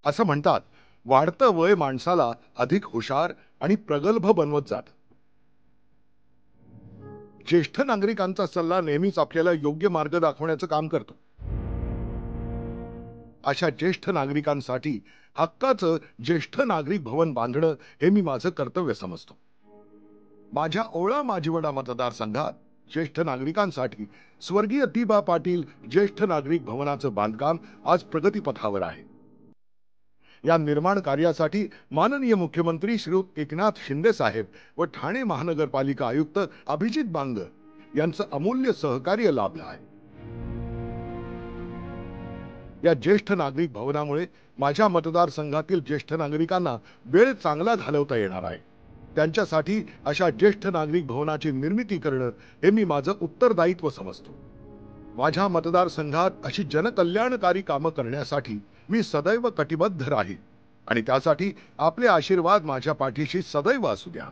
असं म्हणतात, वाढतं वय माणसाला अधिक हुशार आणि प्रगल्भ बनवत जातं. ज्येष्ठ नागरिकांचा सल्ला नेहमीच आपल्याला योग्य मार्ग दाखवण्याचं काम करतो. अशा ज्येष्ठ नागरिकांसाठी हक्काचं ज्येष्ठ नागरिक भवन बांधणं हे मी माझं कर्तव्य समजतो. माझ्या ओळा माजिवडा मतदारसंघात ज्येष्ठ नागरिकांसाठी स्वर्गीय ती.बा. पाटील ज्येष्ठ नागरिक भवनाचं बांधकाम आज प्रगतीपथावर आहे. या निर्माण कार्यासाठी माननीय मुख्यमंत्री श्री एकनाथ शिंदे साहेब व ठाणे महानगरपालिका आयुक्त अभिजित बांग यांचं अमूल्य सहकार्य लाभलं आहे. या ज्येष्ठ नागरिक भवनामुळे माझ्या मतदारसंघातील ज्येष्ठ नागरिकांना वेळ चांगला घालवता येणार आहे. त्यांच्यासाठी अशा ज्येष्ठ नागरिक भवनाची निर्मिती करणं हे मी माझं उत्तरदायित्व समजतो. माझ्या मतदारसंघात अशी जनकल्याणकारी कामं करण्यासाठी मी सदैव कटिबद्ध राहील आणि त्यासाठी आपले आशीर्वाद माझ्या पाठीशी सदैव असू द्या.